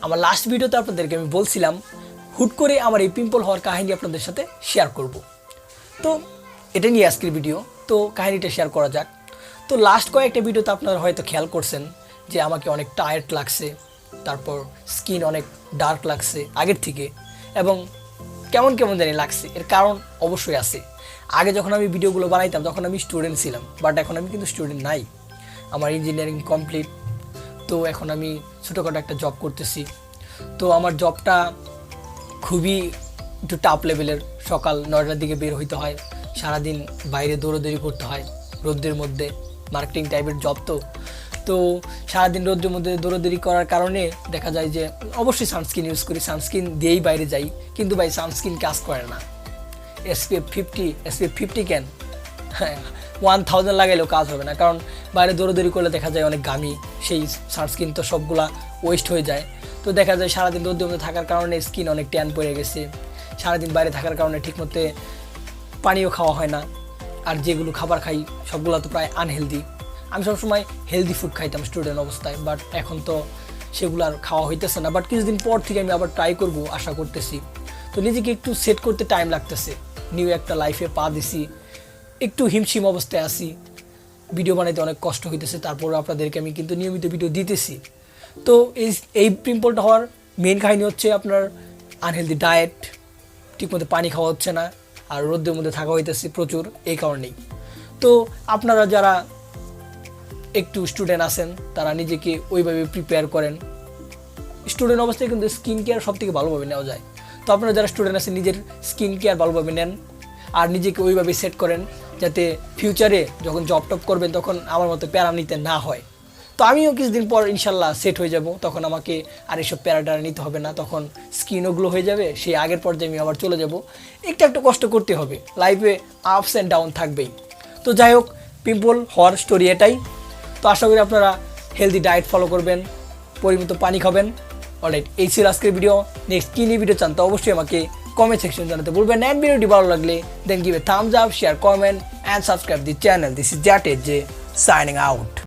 আমার লাস্ট ভিডিওতে আপনাদেরকে আমি বলছিলাম হুট করে আমার এই পিম্পল হওয়ার কাহিনী আপনাদের সাথে শেয়ার করব। তো এটা নিয়ে আজকের ভিডিও, তো কাহিনীটা শেয়ার করা যাক। তো লাস্ট কয়েকটা ভিডিওতে আপনারা হয়তো খেয়াল করছেন যে আমাকে অনেক টায়ার্ড লাগছে, তারপর স্কিন অনেক ডার্ক লাগছে আগের থেকে, এবং কেমন কেমন জানি লাগছে। এর কারণ অবশ্যই আছে। আগে যখন আমি ভিডিওগুলো বানাইতাম তখন আমি স্টুডেন্ট ছিলাম, বাট এখন আমি কিন্তু স্টুডেন্ট নাই। আমার ইঞ্জিনিয়ারিং কমপ্লিট। তো এখন আমি ছোটোখাটো একটা জব করতেছি। তো আমার জবটা খুবই একটু টাফ লেভেলের। সকাল 9টার দিকে বের হইতে হয়, সারাদিন বাইরে দৌড়াদৌড়ি করতে হয় রোদ্রের মধ্যে। মার্কেটিং টাইপের জব, তো সারাদিন রোদ্রের মধ্যে দৌড়াদৌড়ি করার কারণে দেখা যায় যে অবশ্যই সানস্ক্রিন ইউজ করি, সানস্ক্রিন দিয়েই বাইরে যাই। কিন্তু ভাই সানস্ক্রিন কাজ করে না। SPF 50 কেন, হ্যাঁ 1000 লাগাইলেও কাজ হবে না, কারণ বাইরে দৌড়াদৌড়ি করলে দেখা যায় অনেক ঘামি, সেই সানস্ক্রিন তো সবগুলা ওয়েস্ট হয়ে যায়। তো দেখা যায় সারাদিন রোদ্রের মধ্যে থাকার কারণে স্কিন অনেক ট্যান পড়ে গেছে। সারাদিন বাইরে থাকার কারণে ঠিকমতো পানিও খাওয়া হয় না, আর যেগুলো খাবার খাই সবগুলো তো প্রায় আনহেলদি। আমি সবসময় হেলদি ফুড খাইতাম স্টুডেন্ট অবস্থায়, বাট এখন তো সেগুলো আর খাওয়া হইতেছে না। বাট কিছুদিন পর থেকে আমি আবার ট্রাই করব আশা করতেছি। তো নিজেকে একটু সেট করতে টাইম লাগতেছে, নিউ একটা লাইফে পা দিছি, একটু হিমশিম অবস্থায় আছি, ভিডিও বানাইতে অনেক কষ্ট হইতেছে। তারপর আপনাদেরকে আমি কিন্তু নিয়মিত ভিডিও দিতেছি। তো এই পিম্পলটা হওয়ার মেন কাহিনী হচ্ছে আপনার আনহেলদি ডায়েট, ঠিকমতো পানি খাওয়া হচ্ছে না, আর রোদ্রের মধ্যে থাকা হইতেছে প্রচুর, এই কারণেই। তো আপনারা যারা একটু স্টুডেন্ট আছেন তারা নিজেকে ওইভাবে প্রিপেয়ার করেন। স্টুডেন্ট অবস্থায় কিন্তু স্কিন কেয়ার সব থেকে ভালোভাবে নেওয়া যায়। তো আপনারা যারা স্টুডেন্ট আছেন নিজের স্কিন কেয়ার ভালোভাবে নেন, আর নিজেকে ওইভাবে সেট করেন যাতে ফিউচারে যখন জব টপ করবেন তখন আমার মতো প্যারা নিতে না হয়। তো আমিও কিছুদিন পর ইনশাল্লাহ সেট হয়ে যাব, তখন আমাকে আর এইসব প্যারাটা নিতে হবে না, তখন স্কিনও গ্লো হয়ে যাবে, সেই আগের পর্যায়ে আমি আবার চলে যাব। একটু কষ্ট করতে হবে, লাইফে আপস অ্যান্ড ডাউন থাকবেই। তো যাই হোক, পিম্পল হওয়ার স্টোরি এটাই। তো আশা করি আপনারা হেলদি ডায়েট ফলো করবেন, পরিমিত পানি খাবেন। অলরাইট, এই ছিল আজকের ভিডিও। নেক্সট কী নিয়ে ভিডিও চান তো অবশ্যই আমাকে কমেন্ট সেকশন জানাতে বলবেন। অ্যান্ড ভিডিওটি ভালো লাগলে then give a thumbs up, share, comment and subscribe the channel. This is জ্যাটেজ জে সাইনিং আউট।